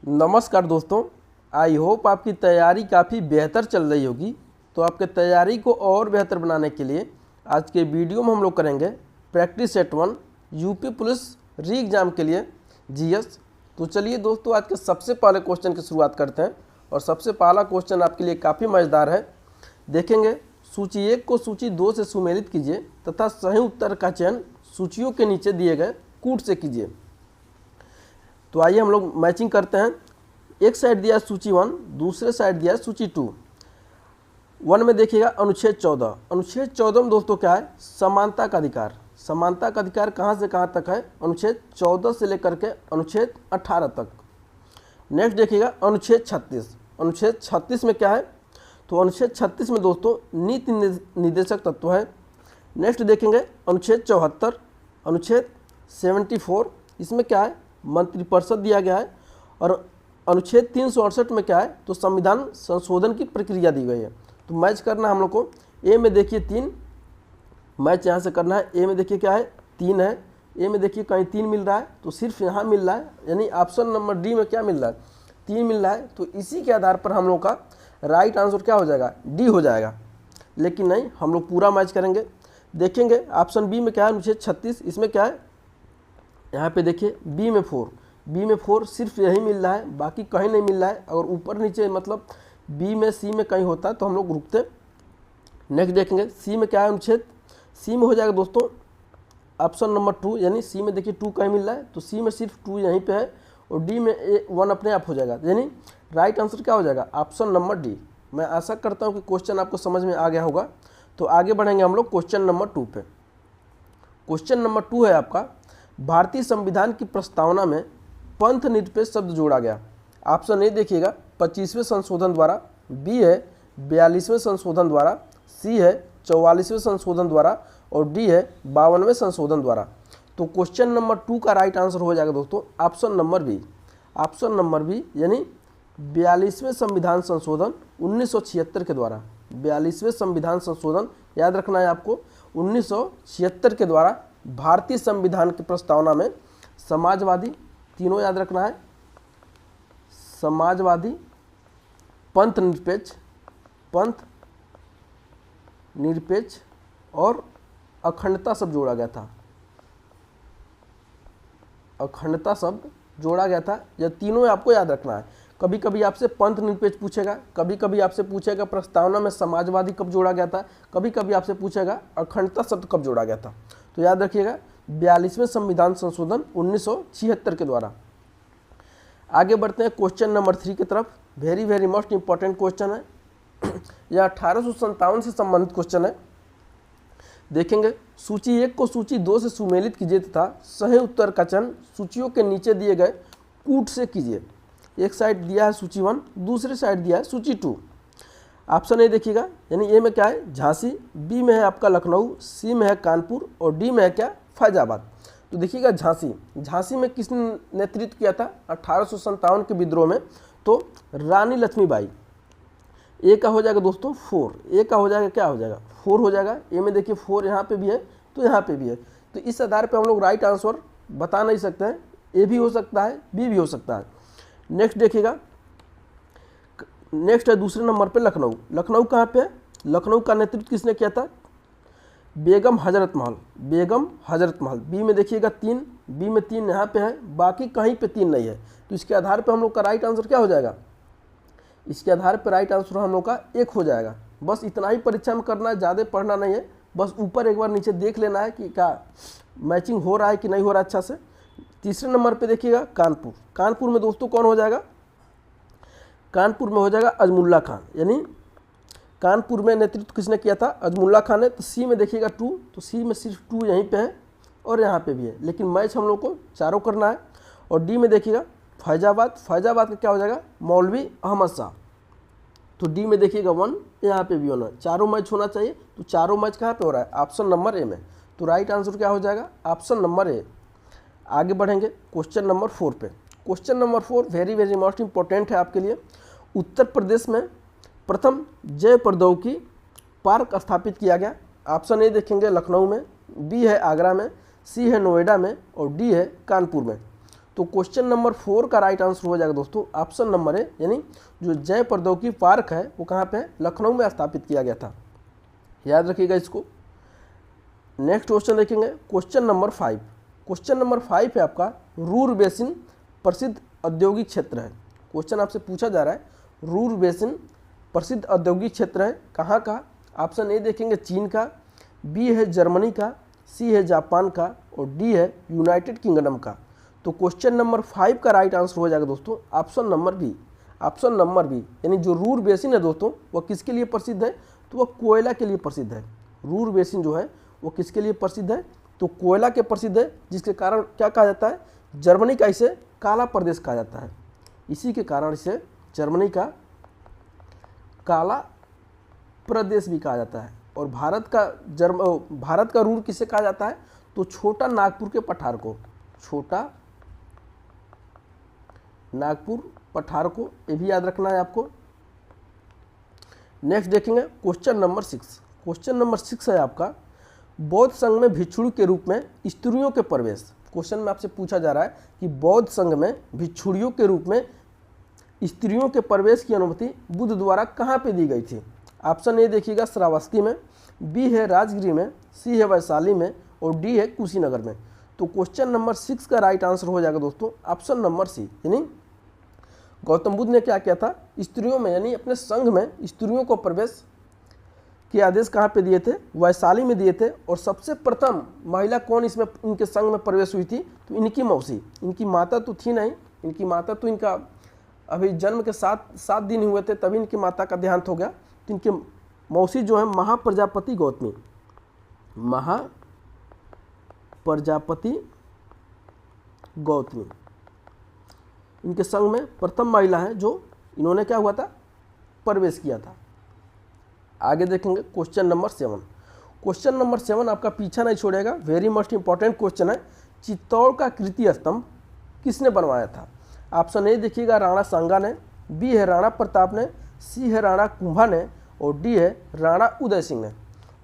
नमस्कार दोस्तों, I hope आपकी तैयारी काफ़ी बेहतर चल रही होगी। तो आपके तैयारी को और बेहतर बनाने के लिए आज के वीडियो में हम लोग करेंगे प्रैक्टिस सेट 1 यूपी पुलिस री एग्ज़ाम के लिए जीएस। तो चलिए दोस्तों, आज के सबसे पहले क्वेश्चन की शुरुआत करते हैं। और सबसे पहला क्वेश्चन आपके लिए काफ़ी मज़ेदार है। देखेंगे, सूची 1 को सूची 2 से सुमेलित कीजिए तथा सही उत्तर का चयन सूचियों के नीचे दिए गए कूट से कीजिए। तो आइए हम लोग मैचिंग करते हैं। एक साइड दिया है सूची 1, दूसरे साइड दिया है सूची 2। 1 में देखिएगा अनुच्छेद 14। अनुच्छेद 14 में दोस्तों क्या है? समानता का अधिकार। समानता का अधिकार कहाँ से कहाँ तक है? अनुच्छेद 14 से लेकर के अनुच्छेद 18 तक। नेक्स्ट देखिएगा अनुच्छेद 36। अनुच्छेद 36 में क्या है? तो अनुच्छेद 36 में दोस्तों नीति निर्देशक तत्व है। नेक्स्ट देखेंगे अनुच्छेद 74, अनुच्छेद 74, इसमें क्या है? मंत्रिपरिषद दिया गया है। और अनुच्छेद 368 में क्या है? तो संविधान संशोधन की प्रक्रिया दी गई है। तो मैच करना हम लोग को ए में देखिए 3 मैच यहाँ से करना है। ए में देखिए क्या है? 3 है। ए में देखिए कहीं 3 मिल रहा है तो सिर्फ यहाँ मिल रहा है, यानी ऑप्शन नंबर डी में क्या मिल रहा है? 3 मिल रहा है। तो इसी के आधार पर हम लोग का राइट आंसर क्या हो जाएगा? डी हो जाएगा। लेकिन नहीं, हम लोग पूरा मैच करेंगे। देखेंगे ऑप्शन बी में क्या है? अनुच्छेद 36, इसमें क्या है? यहाँ पे देखिए बी में 4। बी में 4 सिर्फ यही मिल रहा है, बाकी कहीं नहीं मिल रहा है। अगर ऊपर नीचे मतलब बी में सी में कहीं होता तो हम लोग रुकते। नेक्स्ट देखेंगे सी में क्या है? अनुच्छेद सी में हो जाएगा दोस्तों ऑप्शन नंबर 2, यानी सी में देखिए 2 कहीं मिल रहा है तो सी में सिर्फ 2 यहीं पे है। और डी में 1 अपने आप हो जाएगा, यानी राइट आंसर क्या हो जाएगा? Option number D. मैं आशा करता हूँ कि क्वेश्चन आपको समझ में आ गया होगा। तो आगे बढ़ेंगे हम लोग क्वेश्चन नंबर 2 पे। क्वेश्चन नंबर 2 है आपका, भारतीय संविधान की प्रस्तावना में पंथ निरपेक्ष शब्द जोड़ा गया। ऑप्शन ए देखिएगा 25वें संशोधन द्वारा, बी है 42वें संशोधन द्वारा, सी है 44वें संशोधन द्वारा और डी है 52वें संशोधन द्वारा। तो क्वेश्चन नंबर 2 का राइट आंसर हो जाएगा दोस्तों option number B. Option number B, यानी 42वें संविधान संशोधन 1976 के द्वारा। 42वें संविधान संशोधन याद रखना है आपको, 1976 के द्वारा भारतीय संविधान की प्रस्तावना में समाजवादी, तीनों याद रखना है, समाजवादी, पंथ निरपेक्ष और अखंडता शब्द जोड़ा गया था। अखंडता शब्द जोड़ा गया था। यह तीनों आपको याद रखना है। कभी कभी आपसे पंथ निरपेक्ष पूछेगा, कभी कभी आपसे पूछेगा प्रस्तावना में समाजवादी कब जोड़ा गया था, कभी कभी आपसे पूछेगा अखंडता शब्द कब जोड़ा गया था। तो याद रखिएगा 42वें संविधान संशोधन 1976 के द्वारा। आगे बढ़ते हैं क्वेश्चन नंबर 3 की तरफ। वेरी मोस्ट इंपॉर्टेंट क्वेश्चन है। यह 1857 से संबंधित क्वेश्चन है। देखेंगे सूची 1 को सूची 2 से सुमेलित कीजिए तथा सही उत्तर का चयन सूचियों के नीचे दिए गए कूट से कीजिए। एक साइड दिया है सूची 1, दूसरे साइड दिया है सूची 2। ऑप्शन ए देखिएगा, यानी ए में क्या है? झांसी, बी में है आपका लखनऊ, सी में है कानपुर और डी में है क्या? फैजाबाद। तो देखिएगा झांसी, झांसी में किसने नेतृत्व किया था 1857 के विद्रोह में? तो रानी लक्ष्मीबाई। ए का हो जाएगा दोस्तों 4। ए का हो जाएगा क्या हो जाएगा? 4 हो जाएगा। ए में देखिए 4 यहाँ पे भी है तो यहाँ पे भी है। तो इस आधार पे हम लोग राइट आंसर बता नहीं सकते हैं। ए भी हो सकता है, बी भी हो सकता है। नेक्स्ट देखिएगा, नेक्स्ट है दूसरे नंबर पे लखनऊ। लखनऊ कहाँ पे है? लखनऊ का नेतृत्व किसने किया था? बेगम हजरत महल। बेगम हजरत महल। बी में देखिएगा 3, बी में 3 यहाँ पे है, बाकी कहीं पे 3 नहीं है। तो इसके आधार पे हम लोग का राइट आंसर क्या हो जाएगा? इसके आधार पे राइट आंसर हम लोग का 1 हो जाएगा। बस इतना ही परीक्षा में करना है, ज़्यादा पढ़ना नहीं है। बस ऊपर एक बार नीचे देख लेना है कि क्या मैचिंग हो रहा है कि नहीं हो रहा अच्छा से। तीसरे नंबर पे देखिएगा कानपुर। कानपुर में दोस्तों कौन हो जाएगा? कानपुर में हो जाएगा अजमुल्ला खान, यानी कानपुर में नेतृत्व किसने किया था? अजमुल्ला खान ने। तो सी में देखिएगा 2, तो सी में सिर्फ 2 यहीं पे है और यहाँ पे भी है, लेकिन मैच हम लोग को चारों करना है। और डी में देखिएगा फैजाबाद। फैजाबाद का क्या हो जाएगा? मौलवी अहमद शाह। तो डी में देखिएगा 1, यहाँ पे भी 1 है। चारों मैच होना चाहिए। तो चारों मैच कहाँ पे हो रहा है? ऑप्शन नंबर ए में। तो राइट आंसर क्या हो जाएगा? Option number A. आगे बढ़ेंगे क्वेश्चन नंबर 4 पे। Question number 4 very most important है आपके लिए। उत्तर प्रदेश में प्रथम जय प्रौद्योगिकी पार्क स्थापित किया गया। ऑप्शन ए देखेंगे लखनऊ में, बी है आगरा में, सी है नोएडा में और डी है कानपुर में। तो तो क्वेश्चन नंबर 4 का राइट आंसर हो जाएगा दोस्तों ऑप्शन नंबर ए, यानी जो जय प्रौद्योगिकी पार्क है वो कहाँ पे है, लखनऊ में स्थापित किया गया था। याद रखिएगा इसको। नेक्स्ट क्वेश्चन देखेंगे क्वेश्चन नंबर 5। क्वेश्चन नंबर 5 है आपका रूर बेसिन प्रसिद्ध औद्योगिक क्षेत्र है। क्वेश्चन आपसे पूछा जा रहा है रूर बेसिन प्रसिद्ध औद्योगिक क्षेत्र है कहाँ का। ऑप्शन ए देखेंगे चीन का, बी है जर्मनी का, सी है जापान का और डी है यूनाइटेड किंगडम का। तो क्वेश्चन नंबर 5 का राइट आंसर हो जाएगा दोस्तों option number B. Option number B, यानी जो रूर बेसिन है दोस्तों वह किसके लिए प्रसिद्ध है, तो वह कोयला के लिए प्रसिद्ध है। रूर बेसिन जो है वो किसके लिए प्रसिद्ध है, तो कोयला के प्रसिद्ध है, जिसके कारण क्या कहा जाता है, जर्मनी का इसे काला प्रदेश कहा जाता है। इसी के कारण इसे जर्मनी का काला प्रदेश भी कहा जाता है। और भारत का रूर किसे कहा जाता है, तो छोटा नागपुर के पठार को, छोटा नागपुर पठार को, ये भी याद रखना है आपको। नेक्स्ट देखेंगे क्वेश्चन नंबर 6। क्वेश्चन नंबर 6 है आपका बौद्ध संघ में भिक्षुणी के रूप में स्त्रियों के प्रवेश। क्वेश्चन में आपसे पूछा जा रहा है कि बौद्ध संघ में भिक्षुणियों के रूप में स्त्रियों के प्रवेश की अनुमति बुद्ध द्वारा कहाँ पे दी गई थी। ऑप्शन ए देखिएगा श्रावस्ती में, बी है राजगिरी में, सी है वैशाली में और डी है कुशीनगर में। तो क्वेश्चन नंबर 6 का राइट आंसर हो जाएगा दोस्तों ऑप्शन नंबर सी, यानी गौतम बुद्ध ने क्या किया था, स्त्रियों में यानी अपने संघ में स्त्रियों को प्रवेश के आदेश कहाँ पे दिए थे, वैशाली में दिए थे। और सबसे प्रथम महिला कौन इसमें इनके संघ में प्रवेश हुई थी, तो इनकी मौसी। इनकी माता तो थी नहीं, इनकी माता तो इनका अभी जन्म के 7 दिन हुए थे तभी इनकी माता का देहांत हो गया। तो इनके मौसी जो है महाप्रजापति गौतमी, महाप्रजापति गौतमी इनके संघ में प्रथम महिला है जो इन्होंने क्या हुआ था, प्रवेश किया था। आगे देखेंगे क्वेश्चन नंबर 7। क्वेश्चन नंबर 7 आपका पीछा नहीं छोड़ेगा, वेरी मस्ट इंपॉर्टेंट क्वेश्चन है। चित्तौड़ का कृति स्तंभ किसने बनवाया था। ऑप्शन ए देखिएगा राणा सांगा ने, बी है राणा प्रताप ने, सी है राणा कुंभा ने और डी है राणा उदय सिंह ने।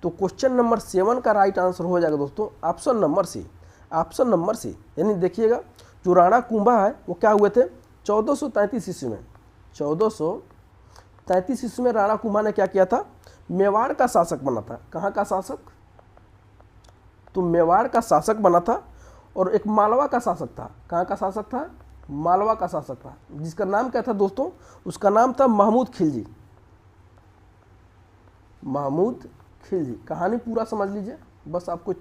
तो क्वेश्चन नंबर 7 का राइट आंसर हो जाएगा दोस्तों option number C. Option number C, यानी देखिएगा जो राणा कुंभा है वो क्या हुए थे 1433 ईस्वी में। 1433 ईस्वी में राणा कुंभा ने क्या किया था, मेवाड़ का शासक बना था। कहाँ का शासक, तो मेवाड़ का शासक बना था। और एक मालवा का शासक था। कहाँ का शासक था, मालवा का शासक था, जिसका नाम क्या था दोस्तों, उसका नाम था महमूद खिलजी। महमूद खिलजी। कहानी पूरा समझ लीजिए, बस आपको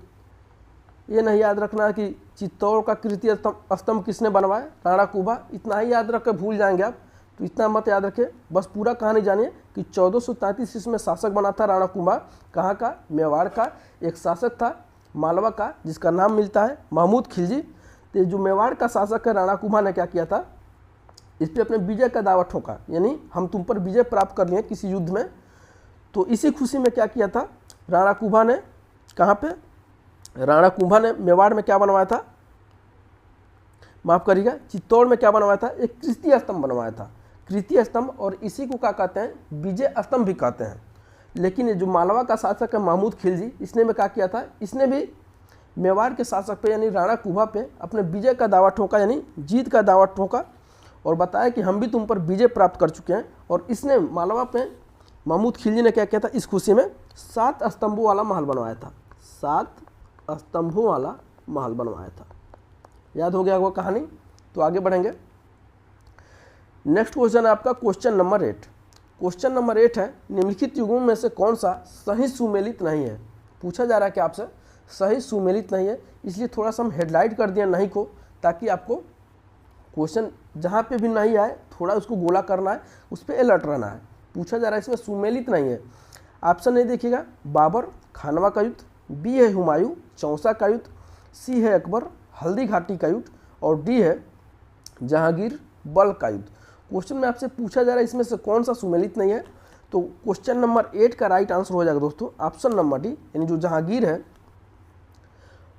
ये नहीं याद रखना है कि चित्तौड़ का कृति स्तंभ किसने बनवाया, राणा कुंभा। इतना ही याद रख कर भूल जाएंगे आप, तो इतना मत याद रखें, बस पूरा कहानी जानिए कि 1433 ईस्वी में शासक बना था राणा कुंभा। कहाँ का, मेवाड़ का। एक शासक था मालवा का जिसका नाम मिलता है महमूद खिलजी। तो जो मेवाड़ का शासक है राणा कुंभा ने क्या किया था, इस पर अपने विजय का दावा ठोका, यानी हम तुम पर विजय प्राप्त कर लिए किसी युद्ध में। तो इसी खुशी में क्या किया था राणा कुंभा ने, कहाँ पे, राणा कुंभा ने मेवाड़ में क्या बनवाया था, माफ करिएगा चित्तौड़ में क्या बनवाया था, एक कृति स्तंभ बनवाया था। कृति स्तंभ, और इसी को क्या कहते हैं, विजय स्तंभ भी कहते हैं। लेकिन ये जो मालवा का शासक है महमूद खिलजी, इसने में क्या किया था, इसने भी मेवाड़ के शासक पे यानी राणा कुंभा पे अपने विजय का दावा ठोका, यानी जीत का दावा ठोका और बताया कि हम भी तुम पर विजय प्राप्त कर चुके हैं। और इसने मालवा पे महमूद खिलजी ने क्या किया था, इस खुशी में 7 स्तंभों वाला महल बनवाया था। 7 स्तंभों वाला महल बनवाया था। याद हो गया वो कहानी। तो आगे बढ़ेंगे। नेक्स्ट क्वेश्चन है आपका क्वेश्चन नंबर 8। क्वेश्चन नंबर 8 है निम्नलिखित युगों में से कौन सा सही सुमेलित नहीं है। पूछा जा रहा है कि आपसे सही सुमेलित नहीं है, इसलिए थोड़ा सा हम हेडलाइट कर दिया नहीं को, ताकि आपको क्वेश्चन जहाँ पे भी नहीं आए थोड़ा उसको गोला करना है, उस पर अलर्ट रहना है। पूछा जा रहा है इसमें सुमेलित नहीं है। ऑप्शन ए देखिएगा बाबर खानवा का युद्ध, बी है हुमायूं चौसा का युद्ध, सी है अकबर हल्दी घाटी का युद्ध और डी है जहांगीर बल का युद्ध। क्वेश्चन में आपसे पूछा जा रहा है इसमें से कौन सा सुमेलित नहीं है। तो क्वेश्चन नंबर 8 का राइट आंसर हो जाएगा दोस्तों ऑप्शन नंबर डी, यानी जो जहांगीर है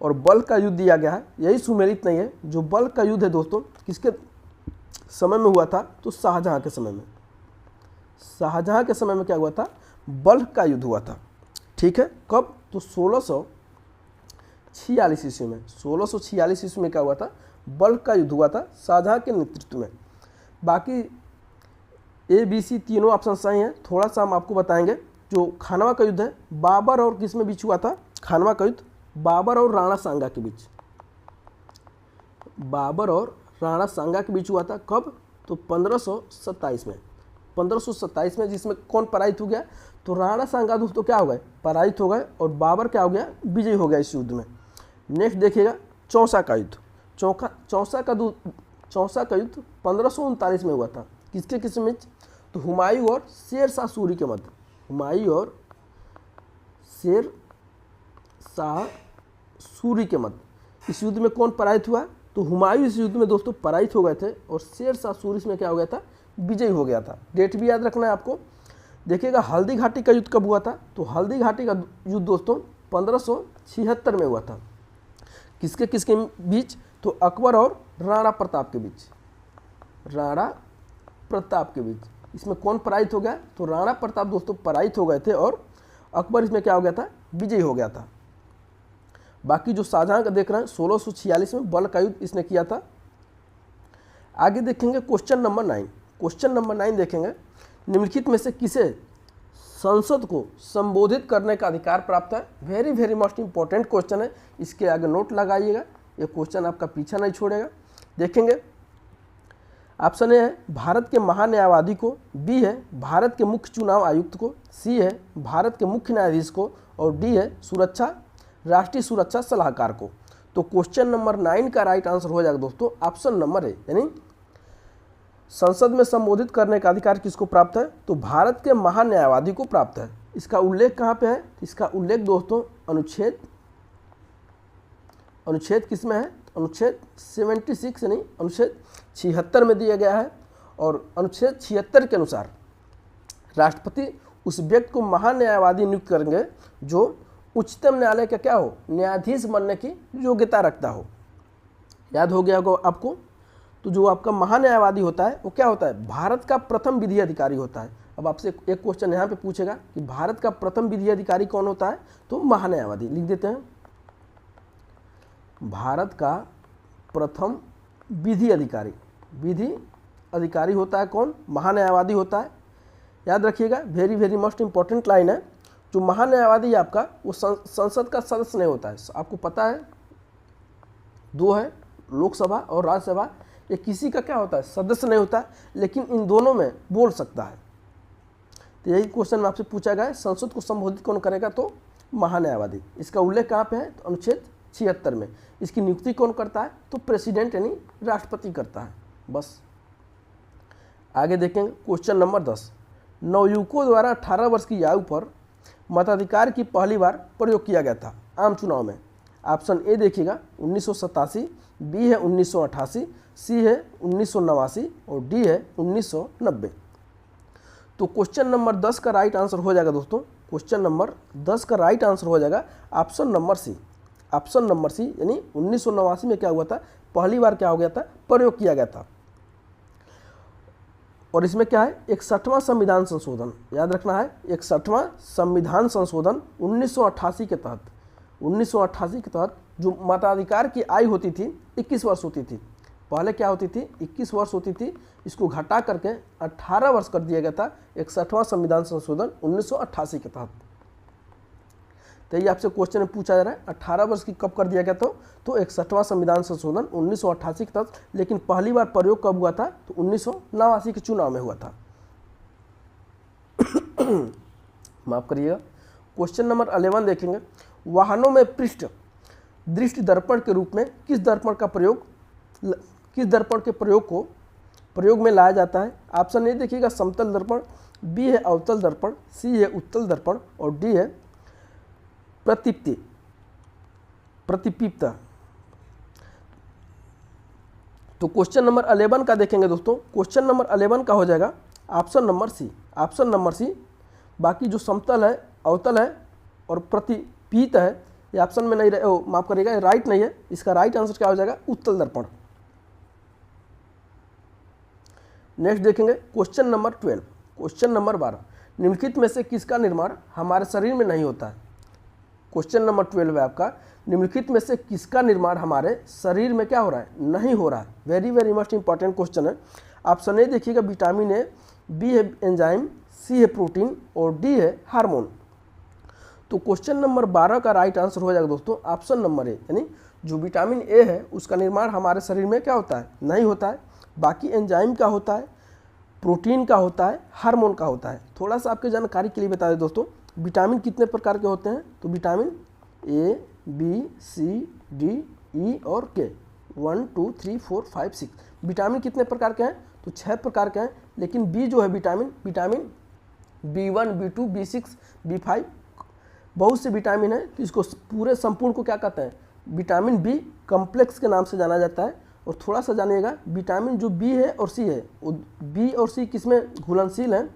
और बल का युद्ध दिया गया है यही सुमेलित नहीं है। जो बल का युद्ध है दोस्तों किसके समय में हुआ था, तो शाहजहां के समय में। शाहजहां के समय में क्या हुआ था, बल का युद्ध हुआ था। ठीक है, कब, तो 1646 ईस्वी में। 1646 ईस्वी में क्या हुआ था, बल्क का युद्ध हुआ था शाहजहां के नेतृत्व में। बाकी ए बी सी तीनों ऑप्शन सही हैं। थोड़ा सा हम आपको बताएंगे। जो खानवा का युद्ध है बाबर और किस में बीच हुआ था? खानवा का युद्ध बाबर और राणा सांगा के बीच, बाबर और राणा सांगा के बीच हुआ था। कब? तो 1527 में, 1527 में, जिसमें कौन पराजित हो गया? तो राणा सांगा दोस्तों क्या हो गए? पराजित हो गए और बाबर क्या हो गया? विजयी हो गया इस युद्ध में। नेक्स्ट देखिएगा चौसा का युद्ध। चौसा का युद्ध 1539 में हुआ था। किसके किस बीच? तो हुमायूं और शेर शाह सूरी के मध्य, हुमायूं और शेर शाह सूरी के मध्य। इस युद्ध में कौन पराजित हुआ? तो हुमायूं इस युद्ध में दोस्तों पराजित हो गए थे और शेर शाह सूरी में क्या हो गया था? विजयी हो गया था। डेट भी याद रखना है आपको। देखिएगा हल्दी घाटी का युद्ध कब हुआ था? तो हल्दी घाटी का युद्ध दोस्तों 1576 में हुआ था। किसके बीच? तो अकबर और राणा प्रताप के बीच, राणा प्रताप के बीच। इसमें कौन पराजित हो गया? तो राणा प्रताप दोस्तों पराजित हो गए थे और अकबर इसमें क्या हो गया था? विजयी हो गया था। बाकी जो शाहजहां का देख रहे हैं 1646 में बल्क का युद्ध इसने किया था। आगे देखेंगे क्वेश्चन नंबर 9। क्वेश्चन नंबर 9 देखेंगे, निम्नलिखित में से किसे संसद को संबोधित करने का अधिकार प्राप्त है? Very very most important question है, इसके आगे नोट लगाइएगा, ये क्वेश्चन आपका पीछा नहीं छोड़ेगा। देखेंगे ऑप्शन ए है भारत के महान्यायवादी को, बी है भारत के मुख्य चुनाव आयुक्त को, सी है भारत के मुख्य न्यायाधीश को और डी है राष्ट्रीय सुरक्षा सलाहकार को। तो क्वेश्चन नंबर 9 का राइट आंसर हो जाएगा दोस्तों ऑप्शन नंबर ए, यानी संसद में संबोधित करने का अधिकार किसको प्राप्त है? तो भारत के महान्यायवादी को प्राप्त है। इसका उल्लेख कहाँ पे है? इसका उल्लेख दोस्तों अनुच्छेद किस में है? अनुच्छेद 76 यानी अनुच्छेद 76 में दिया गया है। और अनुच्छेद 76 के अनुसार राष्ट्रपति उस व्यक्ति को महान्यायवादी नियुक्त करेंगे जो उच्चतम न्यायालय का क्या हो? न्यायाधीश बनने की योग्यता रखता हो। याद हो गया होगा आपको। तो जो आपका महान्यायवादी होता है वो क्या होता है? भारत का प्रथम विधि अधिकारी होता है। अब आपसे एक क्वेश्चन यहाँ पे पूछेगा कि भारत का प्रथम विधि अधिकारी कौन होता है? तो महान्यायवादी। लिख देते हैं, भारत का प्रथम विधि अधिकारी होता है कौन? महान्यायवादी होता है। याद रखिएगा, very very most important line है। जो महान्यायवादी आपका वो संसद का सदस्य नहीं होता है। आपको पता है दो है, लोकसभा और राज्यसभा, ये किसी का क्या होता है? सदस्य नहीं होता, लेकिन इन दोनों में बोल सकता है। तो यही क्वेश्चन आपसे पूछा गया है, संसद को संबोधित कौन करेगा? तो महान्यायवादी। इसका उल्लेख कहाँ पे है? तो अनुच्छेद 76 में। इसकी नियुक्ति कौन करता है? तो प्रेसिडेंट यानी राष्ट्रपति करता है। बस आगे देखेंगे क्वेश्चन नंबर 10। नवयुवकों द्वारा 18 वर्ष की आयु पर मताधिकार की पहली बार प्रयोग किया गया था आम चुनाव में। ऑप्शन ए देखिएगा 1987, बी है 1988, सी है 1989 और डी है 1990। तो क्वेश्चन नंबर 10 का राइट आंसर हो जाएगा दोस्तों, क्वेश्चन नंबर 10 का राइट आंसर हो जाएगा option number C. Option number C यानी 1989 में क्या हुआ था? पहली बार क्या हो गया था? प्रयोग किया गया था। और इसमें क्या है? 61वां संविधान संशोधन। याद रखना है, 61वां संविधान संशोधन 1988 के तहत, 1988 के तहत जो मताधिकार की आयु होती थी 21 वर्ष होती थी। पहले क्या होती थी? 21 वर्ष होती थी, इसको घटा करके 18 वर्ष कर दिया गया था 61वां संविधान संशोधन 1988 के तहत। तो ये आपसे क्वेश्चन में पूछा जा रहा है 18 वर्ष की कब कर दिया गया था? तो 61वां संविधान संशोधन 1988 के तहत। लेकिन पहली बार प्रयोग कब हुआ था? तो 1989 के चुनाव में हुआ था। माफ करिएगा। क्वेश्चन नंबर 11 देखेंगे, वाहनों में पृष्ठ दृष्टि दर्पण के रूप में किस दर्पण के प्रयोग में लाया जाता है? ऑप्शन ए देखिएगा समतल दर्पण, बी है अवतल दर्पण, सी है उत्तल दर्पण और डी है प्रतिपिप्ता। तो क्वेश्चन नंबर 11 का देखेंगे दोस्तों, क्वेश्चन नंबर 11 का हो जाएगा option number C, option number C. बाकी जो समतल है, अवतल है और प्रतिपीत है, ये ऑप्शन में नहीं रहे, माफ करिएगा ये राइट नहीं है। इसका राइट आंसर क्या हो जाएगा? उत्तल दर्पण। नेक्स्ट देखेंगे क्वेश्चन नंबर 12। क्वेश्चन नंबर 12, निम्नलिखित में से किसका निर्माण हमारे शरीर में नहीं होता है? क्वेश्चन नंबर 12 है आपका, निम्नलिखित में से किसका निर्माण हमारे शरीर में क्या हो रहा है, नहीं हो रहा है। Very very must important question है। ऑप्शन ए देखिएगा विटामिन ए, बी है एंजाइम, सी है प्रोटीन और डी है हार्मोन। तो क्वेश्चन नंबर 12 का राइट आंसर हो जाएगा दोस्तों ऑप्शन नंबर ए, यानी जो विटामिन ए है उसका निर्माण हमारे शरीर में क्या होता है, नहीं होता है। बाकी एंजाइम का होता है, प्रोटीन का होता है, हार्मोन का होता है। थोड़ा सा आपके जानकारी के लिए बता दें दोस्तों, विटामिन कितने प्रकार के होते हैं, तो vitamin A, B, C, D, E और के, 1 2 3 4 5 6 विटामिन कितने प्रकार के हैं, तो 6 प्रकार के हैं। लेकिन बी जो है vitamin B1, B2, B6, B5 बहुत से विटामिन है, तो इसको पूरे संपूर्ण को क्या कहते हैं, विटामिन बी कम्प्लेक्स के नाम से जाना जाता है। और थोड़ा सा जानिएगा, विटामिन जो बी है और सी है, वो बी और सी किसमें घुलनशील हैं,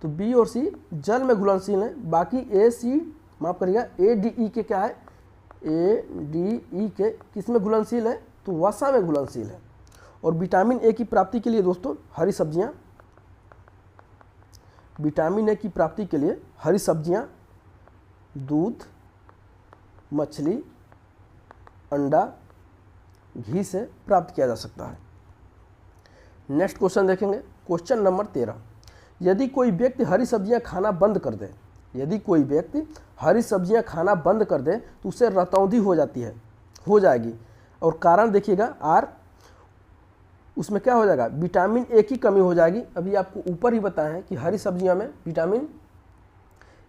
तो बी और सी जल में घुलनशील हैं। बाकी ए सी माफ करिएगा ए डी ई के क्या है, ए डी ई के किसमें घुलनशील है, तो वसा में घुलनशील है। और विटामिन ए की प्राप्ति के लिए दोस्तों हरी सब्जियां, विटामिन ए की प्राप्ति के लिए हरी सब्जियां, दूध, मछली, अंडा, घी से प्राप्त किया जा सकता है। नेक्स्ट क्वेश्चन देखेंगे, क्वेश्चन नंबर 13। यदि कोई व्यक्ति हरी सब्जियां खाना बंद कर दे, यदि कोई व्यक्ति हरी सब्जियां खाना बंद कर दे तो उसे रतौंधी हो जाएगी। और कारण देखिएगा आर, उसमें क्या हो जाएगा, विटामिन ए की कमी हो जाएगी। अभी आपको ऊपर ही बताया है कि हरी सब्जियों में विटामिन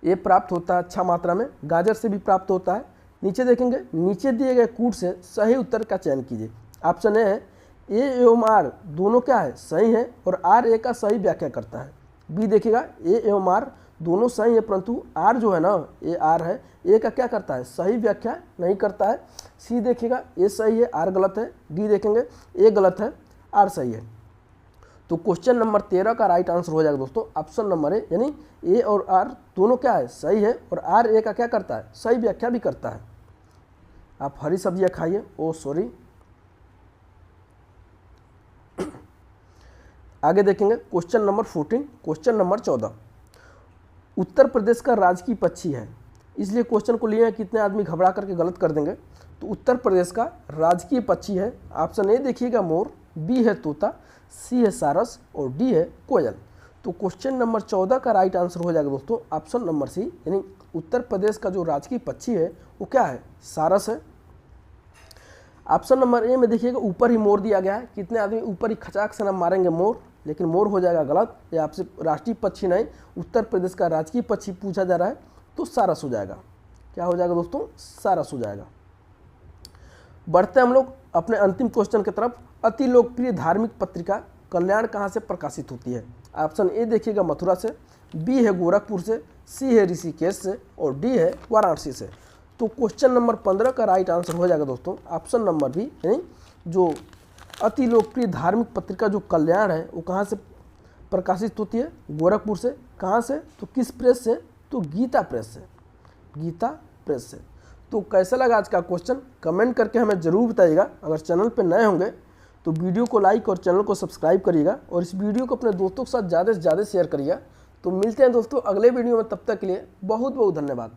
ए प्राप्त होता है अच्छा मात्रा में, गाजर से भी प्राप्त होता है। नीचे देखेंगे, नीचे दिए गए कूट से सही उत्तर का चयन कीजिए। ऑप्शन ए है ए एवं आर दोनों क्या है, सही है और आर ए का सही व्याख्या करता है। बी देखिएगा ए एवं आर दोनों सही है, परंतु आर जो है ना, ए आर है, ए का क्या करता है, सही व्याख्या नहीं करता है। सी देखिएगा ए सही है, आर गलत है। डी देखेंगे ए गलत है, आर सही है। तो क्वेश्चन नंबर 13 का राइट आंसर हो जाएगा दोस्तों ऑप्शन नंबर ए, यानी ए और आर दोनों क्या है, सही है और आर ए का क्या करता है, सही व्याख्या भी करता है। आप हरी सब्जियां खाइए। ओ सॉरी, आगे देखेंगे question number 14, question number 14। Uttar Pradesh का राजकीय पक्षी है, इसलिए क्वेश्चन को लिए हैं, कितने आदमी घबरा करके गलत कर देंगे। तो उत्तर प्रदेश का राजकीय पक्षी है, ऑप्शन ए देखिएगा मोर, बी है तोता, सी है सारस और डी है कोयल। तो क्वेश्चन नंबर 14 का राइट आंसर हो जाएगा दोस्तों ऑप्शन नंबर सी, यानी उत्तर प्रदेश का जो राजकीय पक्षी है वो क्या है, सारस है। ऑप्शन नंबर ए में देखिएगा ऊपर ही मोर दिया गया है, कितने आदमी ऊपर ही खचाक से नाम मारेंगे मोर, लेकिन मोर हो जाएगा गलत। ये आपसे राष्ट्रीय पक्षी नहीं, उत्तर प्रदेश का राजकीय पक्षी पूछा जा रहा है, तो सारस हो जाएगा। क्या हो जाएगा दोस्तों, सारस हो जाएगा। बढ़ते हम लोग अपने अंतिम क्वेश्चन की तरफ। अति लोकप्रिय धार्मिक पत्रिका कल्याण कहाँ से प्रकाशित होती है। ऑप्शन ए देखिएगा मथुरा से, बी है गोरखपुर से, सी है ऋषिकेश से और डी है वाराणसी से। तो क्वेश्चन नंबर 15 का राइट आंसर हो जाएगा दोस्तों ऑप्शन नंबर बी, यानी जो अति लोकप्रिय धार्मिक पत्रिका जो कल्याण है वो कहाँ से प्रकाशित होती है, गोरखपुर से। कहाँ से, तो किस प्रेस से, तो गीता प्रेस से, गीता प्रेस से। तो कैसा लगा आज का क्वेश्चन, कमेंट करके हमें ज़रूर बताइएगा। अगर चैनल पर नए होंगे तो वीडियो को लाइक और चैनल को सब्सक्राइब करिएगा और इस वीडियो को अपने दोस्तों के साथ ज़्यादा से ज़्यादा शेयर करिएगा। तो मिलते हैं दोस्तों अगले वीडियो में, तब तक के लिए बहुत बहुत धन्यवाद।